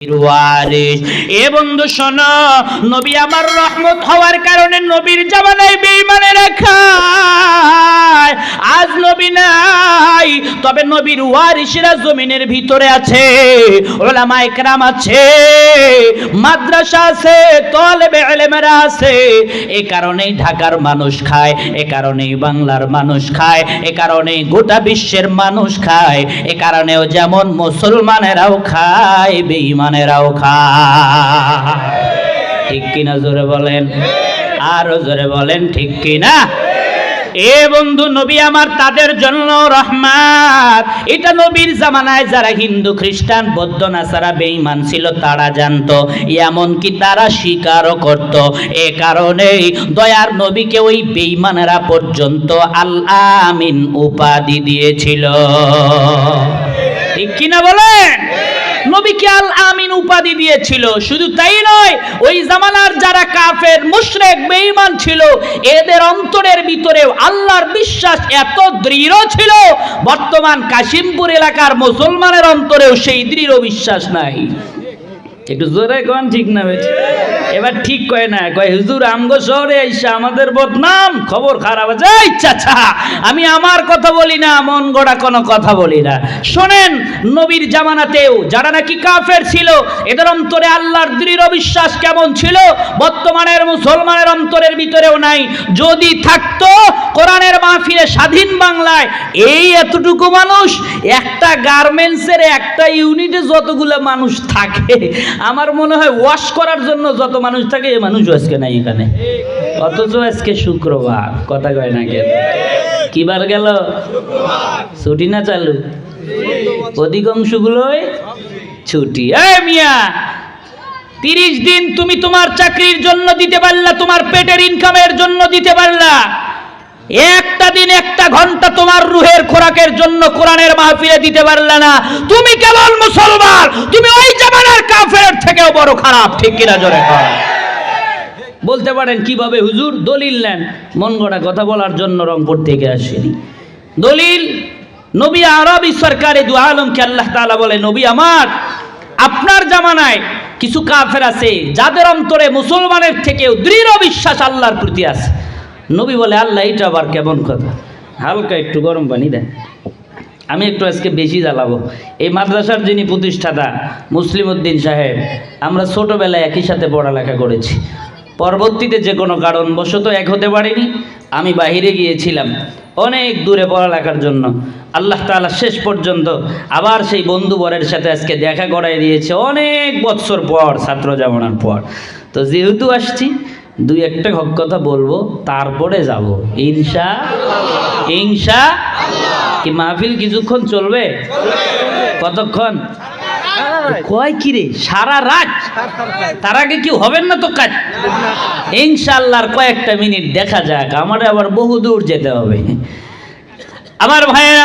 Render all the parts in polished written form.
ওয়ারিস। এ বন্ধু শোনো, নবী আমার রহমত হওয়ার কারণে নবীর জামানায় বেঈমানেরা খায়। আজ নবী নাই, তবে নবীর ওয়ারিসরা জমিনের ভিতরে আছে, উলামায়ে কেরাম আছে, মাদ্রাসা আছে, তালেবে ইলমেরা আছে। এই কারণেই ঢাকার মানুষ খায়, এ কারণেই বাংলার মানুষ খায়, এ কারণেই গোটা বিশ্বের মানুষ খায়, এ কারণেও যেমন মুসলমানেরাও খায়, বেঈমানেরাও খায়। ঠিক কিনা জোরে বলেন, আরো জোরে বলেন, ঠিক কিনা? এ বন্ধু, নবী আমার তাদের জন্য রহমত। এটা নবীর জামানায় যারা হিন্দু, খ্রিস্টান, বৌদ্ধ, নাসারা বেঈমান ছিল তারা জানতো, এমনকি তারা স্বীকারও করত। এ কারণেই দয়ার নবীকে ওই বেঈমানেরা পর্যন্ত আল আমিন উপাধি দিয়েছিল। ঠিক কিনা বলেন? নবীকে আল আমিন উপাধি দিয়েছিল। শুধু তাই নয়, ওই জামানার যারা কাফের, মুশরিক, বেঈমান ছিল, এদের অন্তরের ভিতরেও আল্লাহর বিশ্বাস এত দৃঢ় ছিল, বর্তমান কাশিমপুর এলাকার মুসলমানের অন্তরেও সেই দৃঢ় বিশ্বাস নাই। একটু জোরে কোন, ঠিক না বেঠিক? এবার ঠিক কয় না, কয় হুজুর আমগো শহরে আইসা আমাদের বদনাম, খবর খারাপ আছে। এই চাচা, আমি আমার কথা বলি না, মন গড়া কোনো কথা বলি না। শোনেন, নবীর জামানাতেও যারা নাকি কাফের ছিল, এদের অন্তরে আল্লাহর দৃঢ় বিশ্বাস কেমন ছিল, বর্তমানের মুসলমানের অন্তরের ভিতরেও নাই। যদি থাকতো কোরআনের মাহফিলে স্বাধীন বাংলায় এই এতটুকু মানুষ, একটা গার্মেন্টসের একটা ইউনিটে যতগুলো মানুষ থাকে, আমার মনে হয় ওয়াশ করার জন্য যত মানুষ থাকে, এই মানুষ আজকে নাই এখানে। অথচ আজকে শুক্রবার, কথা কয় না কেন? কি বার গেল? ছুটি না চালু? অধিকাংশগুলোই ছুটি। এই মিয়া, 30 দিন তুমি তোমার চাকরির জন্য দিতে পারলা, তোমার পেটের ইনকামের জন্য দিতে পারলা, একটা দিন একটা ঘন্টা তোমার রুহের খোরাকের জন্য কোরআনের মাহফিলে দিতে পারলা না। তুমি কেবল মুসলমান, তুমি ওই জামানার কাফেরের থেকেও বড় খারাপ। ঠিক কিনা জোরে কর। বলতে পারেন কিভাবে হুজুর? দলিল নেন। মন গড়া কথা বলার জন্য রংপুর থেকে আসেনি। দলিল, নবী আরবি সরকারে দু আলমকে আল্লাহ তাআলা বলে, নবী আমার, আপনার জামানায় কিছু কাফের আছে যাদের অন্তরে মুসলমানের থেকেও দৃঢ় বিশ্বাস আল্লাহর প্রতি আছে। নবী বলে, আল্লাহ, এটা আবার কেমন কথা? হালকা একটু গরম পানি দেন, আমি একটু আজকে বেশি জ্বালাবো। এই মাদ্রাসার যিনি প্রতিষ্ঠাতা মুসলিম উদ্দিন সাহেব, আমরা ছোটোবেলায় একই সাথে পড়ালেখা করেছি। পরবর্তীতে যে কোনো কারণবশত এক হতে পারিনি, আমি বাহিরে গিয়েছিলাম অনেক দূরে পড়ালেখার জন্য। আল্লাহ তাআলা শেষ পর্যন্ত আবার সেই বন্ধুবরের সাথে আজকে দেখা করাই দিয়েছে, অনেক বৎসর পর, ছাত্র জামানার পর। তো যেহেতু আসছি, দুই একটা হক কথা বলবো, তারপরে যাব ইনশা। কি মাহফিল কিছুক্ষণ চলবে? কতক্ষণ? কয় কি রে, সারা রাত? তার আগে কি হবেন না তো কাজ? ইনশাআল্লাহর কয়েকটা মিনিট দেখা যাক, আমার আবার বহু দূর যেতে হবে। আমার ভাইয়া,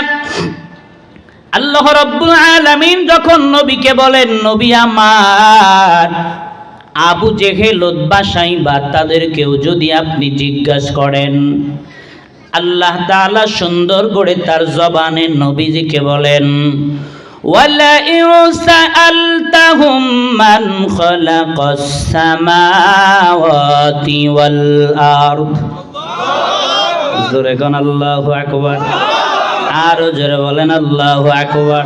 আল্লাহ রাব্বুল আলামিন যখন নবীকে বলেন, নবী আমার, আবু জেহেল, উতবা, সাইবা তাদেরকেও যদি আপনি জিজ্ঞাসা করেন, আল্লাহ তাআলা সুন্দর করে তার জবানে নবীজিকে বলেন, ওয়ালা ইউসাআলতাহুম মান খালাকাস সামাওয়াতি ওয়াল আরদ। জোরে কোন আল্লাহু আকবার। আরো জোরে বলেন আল্লাহু আকবার।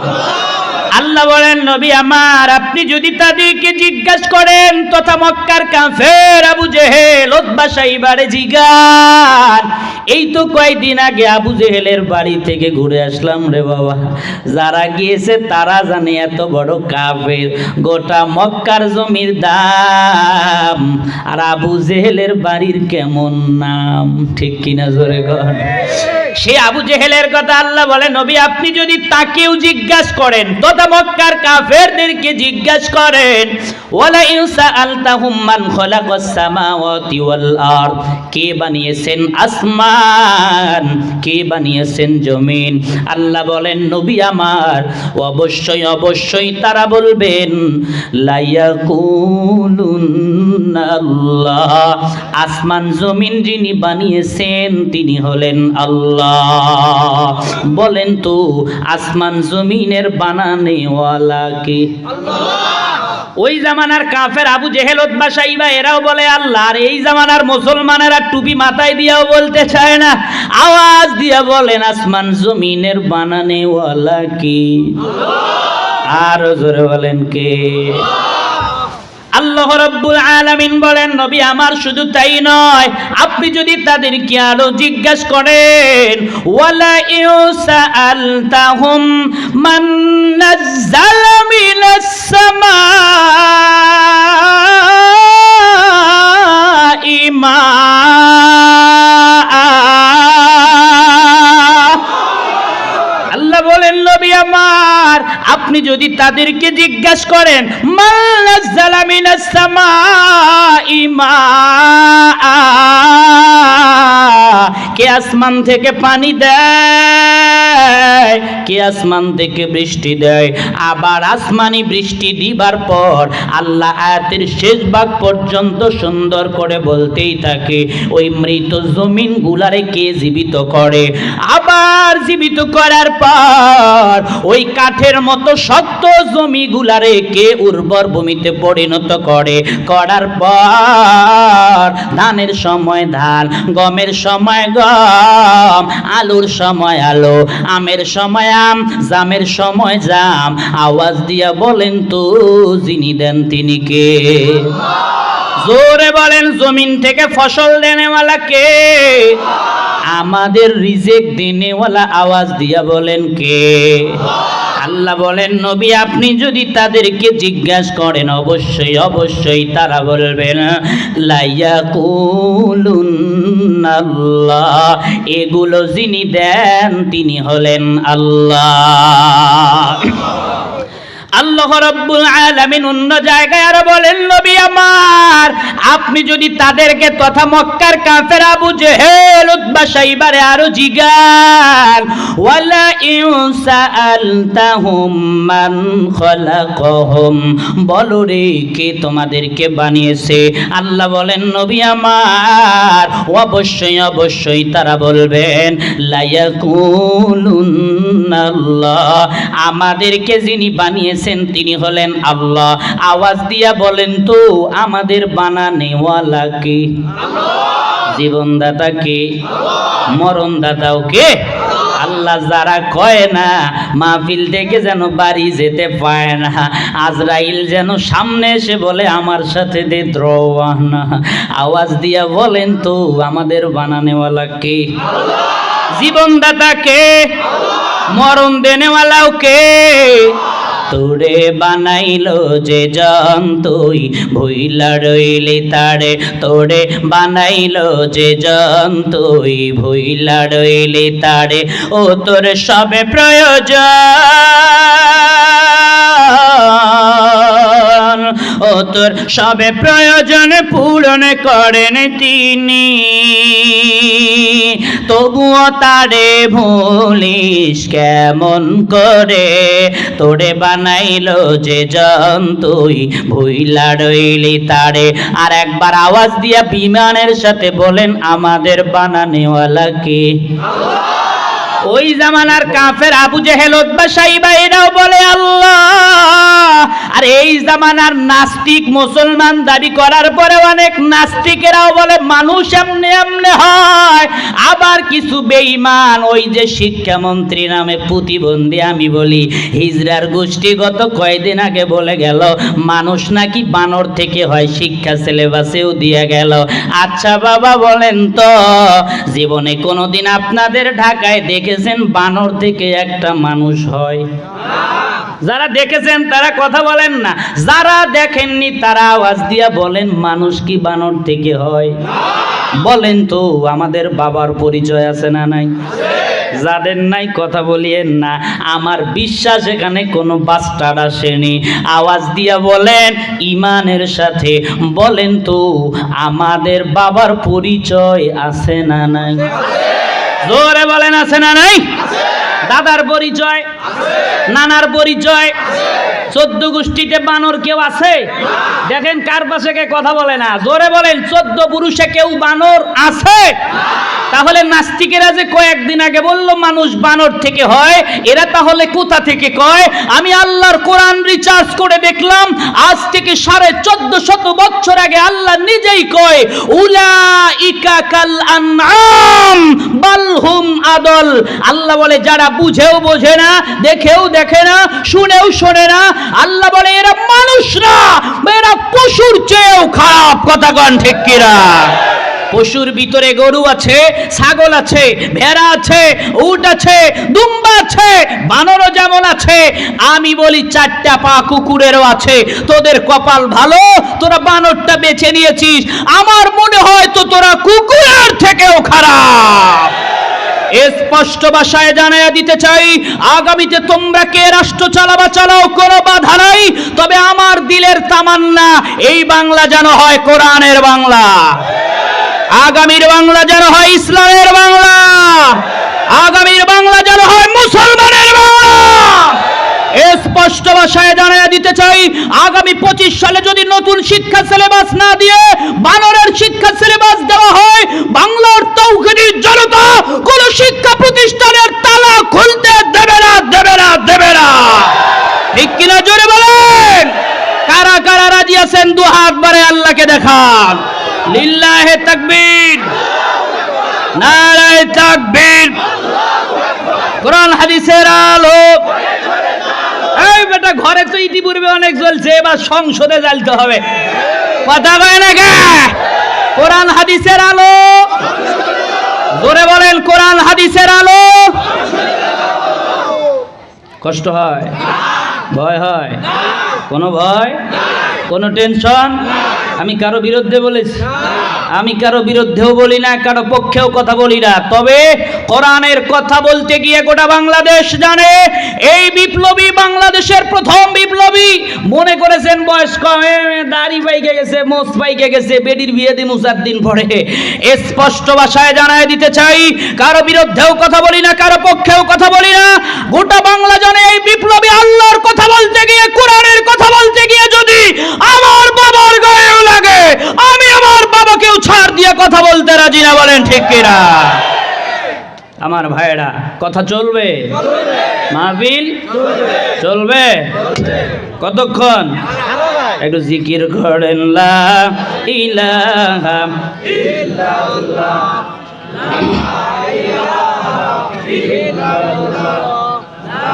আল্লাহ বলেন, নবী আমার, আপনি যদি তাদেরকে জিজ্ঞাসা করেন, তথা মক্কার কাফের আবু জেহেল, উতবা, সাইবারে জিগান, এই তো কয়েকদিন আগে আবু জেহেলের বাড়ি থেকে ঘুরে আসলাম রে বাবা। যারা গিয়েছে তারা জানে এত বড় কাফের, গোটা মক্কার জমির দাম, আর আবু জেহেলের বাড়ির কেমন নাম। ঠিক কিনা জোরে কর। সে আবু জেহেলের কথা আল্লাহ বলে, নবী আপনি যদি তাকেও জিজ্ঞাসা করেন, তথা মক্কার কাফেরদেরকে জিজ্ঞাসা করেন, ওয়ালা ইউসাআলতাহুম মান খালাকাস সামাওয়াতি ওয়াল আরদ, কে বানিয়েছেন আসমান, কে বানিয়েছেন জমিন, আল্লাহ বলেন, নবী আমার, অবশ্যই অবশ্যই তারা বলবেন, লা ইয়াকুলুন্না আল্লাহ, আসমান জমিন যিনি বানিয়েছেন তিনি হলেন আল্লাহ। বলেন তো, আসমান জমিনের বানানেওয়ালা কে? আল্লাহ। ওই জামানার কাফের আবু জেহেল উতবা সাইবা এরাও বলে আল্লাহ, আর এই জামানার মুসলমানেরা টুপি মাথায় দিয়েও বলতে চায় না। আওয়াজ দিয়া বলেন আসমান জমিনের বানানেওয়ালা কে? আর জোরে বলেন কে? আল্লাহ রাব্বুল আলামিন বলেন নবী আমার শুধু তাই নয়, আপনি যদি তাদেরকে আরো জিজ্ঞাসা করেন ওয়ালা ইউসাআলতাহুম মান নাযালা মিনাস সামাই মা, আল্লাহ বলেন নবী আমার আপনি যদি তাদেরকে জিজ্ঞাসা করেন মান নাযালা মিনাস সামাই মা, কে আসমান থেকে পানি দেয়, কে আসমান থেকে বৃষ্টি দেয়, আবার আসমানি বৃষ্টি দিবার পর আল্লাহ আয়াতের শেষ ভাগ পর্যন্ত সুন্দর করে বলতেই থাকে ওই মৃত জমিন গুলারে কে জীবিত করে, আবার জীবিত করার পর ওই কাঠের মতো শক্ত জমিগুলারে কে উর্বর ভূমিতে পরিণত করে, করার পর ধানের সময় ধান, গমের সময় গম, আলুর সময় আলু, আমের সময় আম, জামের সময় জাম। আওয়াজ দিয়া বলেন তো যিনি দেন তিনি কে? জোরে বলেন জমিন থেকে ফসল দেনেওয়ালা কে? আমাদের রিজিক দিনেওয়ালা আওয়াজ দিয়া বলেন কে? আল্লাহ বলেন নবী আপনি যদি তাদেরকে জিজ্ঞাসা করেন অবশ্যই অবশ্যই তারা বলবেন লায়াকুলুন্নাল্লাহ, এগুলো যিনি দেন তিনি হলেন আল্লাহ। আল্লাহ রাব্বুল আলামিন অন্য জায়গায় আরো বলেন নবী আমার আপনি যদি তাদেরকে তথা মক্কার কাফের আবু জেহেল উতবা সাইবারে আরো জিগান ওয়ালা ইউসাআলতাহুম মান খালাকাহুম, বলো রে কে তোমাদেরকে বানিয়েছে? আল্লাহ বলেন নবী আমার অবশ্যই অবশ্যই তারা বলবেন লায়াকুলুন্নাল্লাহ, আমাদেরকে যিনি বানিয়েছে তিনি হলেন আল্লাহ। আওয়াজ দিয়া বলেন তো আমাদের বানানেওয়ালা কে? জীবনদাতা কে? মরণদাতাও কে? আল্লাহ যারা কয় না মাহফিল থেকে যেন বাড়ি যেতে পায় না, আজরাইল যেন সামনে এসে বলে আমার সাথে দে দ্রোয়ানা। আওয়াজ দিয়া বলেন তো আমাদের বানানেওয়ালা কে? জীবনদাতা কে? মরণ দেনেওয়ালাও কে? তোরে বানাইলো যে জন তুই ভুইলা রইলি তারে, তোরে বানাইলো যে জন তুই ভুইলা রইলি তারে, ও তোর সবে প্রয়োজন, ও তোর সবে প্রয়োজন পূরণ করেন তিনি, তবুও তারে ভুলিস কেমন করে, তোরে বানাইলো যে জন তুই ভুইলা রইলি তারে। আর একবার আওয়াজ দিয়া বিমানের সাথে বলেন আমাদের বানানেওয়ালা কে? ওই জামানার কাফের আবু জেহেল উতবা সাইবা এরাও বলে আল্লাহ, আর এই জামানার নাস্তিক মুসলমান দাবি করার পরে অনেক নাস্তিকেরাও বলে মানুষ এমনে এমনে হয়। আবার কিছু বেঈমান ওই যে শিক্ষামন্ত্রী নামে প্রতিবন্ধী আমি বলি হিজরার গোষ্ঠী গত কয়েকদিন আগে বলে গেল মানুষ নাকি বানর থেকে হয়, শিক্ষা সিলেবাসেও দিয়ে গেল। আচ্ছা বাবা বলেন তো জীবনে কোনোদিন আপনাদের ঢাকায় দেখেছেন বানর থেকে একটা মানুষ হয়? যারা দেখেছেন তারা কথা বলেন না, যারা দেখেননি তারা আওয়াজ দিয়া বলেন মানুষ কি বানর থেকে হয়? বলেন তো আমাদের বাবার পরিচয় আছে না নাই? যাদের নাই কথা বলিয়েন না, আমার বিশ্বাস এখানে কোনো বাস্টার আসেনি। আওয়াজ দিয়া বলেন ইমানের সাথে, বলেন তো আমাদের বাবার পরিচয় আছে না নাই? জোরে বলেন আছে না নাই? দাদার পরিচয়, নানার পরিচয়, চোদ্দ গোষ্ঠীতে বানর কেউ আছে? দেখেন কার পাশে কে কথা বলে না, জোরে বলেন, 14 পুরুষে কেউ বানর আছে? তাহলে নাস্তিকেরা যে কয়েকদিন আগে বলল মানুষ বানর থেকে হয়, এরা তাহলে কোথা থেকে কয়? আমি আল্লাহর কোরআন রিচার্জ করে দেখলাম, আজ থেকে 1450 বছর আগে আল্লাহ নিজেই কয়, উলাইকা কাল আনআম বাল হুম আদল। আল্লাহ বলে যারা বুঝেও বোঝে না, দেখেও দেখে না, শুনেও শোনে না, আল্লাহ বলে এরা মানুষ না, এরা পশুর চেয়েও খারাপ। কথা কন ঠিক কিনা? পশুর ভিতরে গরু আছে, ছাগল আছে, ভেড়া আছে, উট আছে, দুম্বা আছে, বানরও যেমন আছে। আমি বলি 4টা পা কুকুরেরও আছে। তোদের কপাল ভালো, তোরা বানরটা বেছে নিয়েছিস। আমার মনে হয় তো তোরা কুকুরের থেকেও খারাপ। স্পষ্ট ভাষায় জানাইয়া দিতে চাই, আগামীতে তোমরা কে রাষ্ট্র চালাবা চালাও, কোনো বাধা নাই। তবে আমার দিলের তামান্না এই বাংলা যেন হয় কোরআনের বাংলা, আগামীর বাংলা যেন হয় ইসলামের বাংলা, আগামীর বাংলা যেন হয় মুসলমানের বাংলা। স্পষ্ট ভাষায় জানাইয়া দিতে চাই, আগামী 25 সালে যদি নতুন শিক্ষা সিলেবাস না দিয়ে বানরের শিক্ষা সিলেবাস দেওয়া হয়, বাংলার তৌহিদি জনতা কোন শিক্ষা প্রতিষ্ঠানের তালা খুলতে দেবে না, দেবে না, দেবে না। ঠিক কিনা জোরে বলেন? কারা কারা রাজি আছেন? 2 হাত বাড়ায় আল্লাহকে দেখান। লিল্লাহে তাকবীর, নারায়ে তাকবীর। কোরআন হাদিসের আলো। এই বেটা, ঘরে তো ইতিপূর্বে অনেক জ্বলছে, এবার সংসদে জ্বালতে হবে। কথা কয় না কে? কোরআন হাদিসের আলো, জোরে বলেন, কোরআন হাদিসের আলো। কষ্ট হয়? ভয় হয়? কোনো ভয়, কোনো টেনশন? আমি কারো বিরুদ্ধে বলেছি? আমি কারো বিরুদ্ধেও বলি না, কারো পক্ষেও কথা বলি না। তবে কোরআনের কথা বলতে গিয়ে গোটা বাংলাদেশ জানে, এই বিপ্লবী বাংলাদেশের প্রথম বিপ্লবী। মনে করেছেন বয়স কম, দাড়ি পাইকে গেছে, মোচ পাইকে গেছে, বেডির বিয়ে দিয়ে 4 দিন পরে। স্পষ্ট ভাষায় জানায় দিতে চাই, কারো বিরুদ্ধেও কথা বলি না, কারো পক্ষেও কথা বলি না। গোটা বাংলা জানে এই বিপ্লবী আল্লাহর কথা বলতে গিয়ে, কোরআনের কথা বলতে গিয়ে যদি আমার বাবার গায়েও লাগে, আমি আমার বাবাকেও ছাড় দিয়ে কথা বলতে রাজি না। বলেন ঠিক কিনা? আমার ভাইরা, কথা চলবে, মাহফিল চলবে। কতক্ষণ? একটু জিকির করেন, লা ইলাহা ইল্লাল্লাহ, লা ইলাহা ইল্লাল্লাহ, লা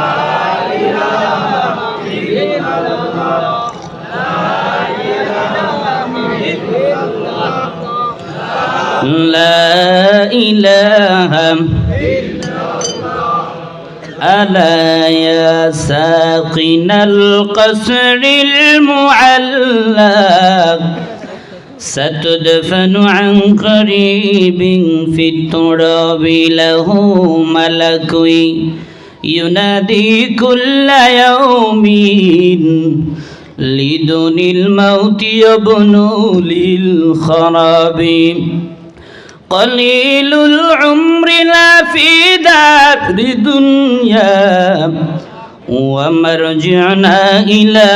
ইলাহা ইল্লাল্লাহ, লা ইলাহা ইল্লাল্লাহ। ألا يا ساقنا القصر المعلق ستدفن عن قريب في التراب له ملك ينادي كل يوم لدن الموت يبنو للخراب قليل العمر لا في دار دنيا ومرجعنا إلى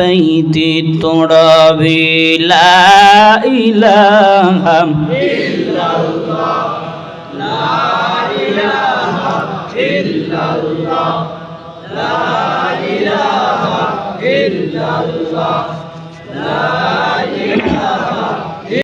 بيت التراب لا إله إلا الله لا إله إلا الله لا إله إلا الله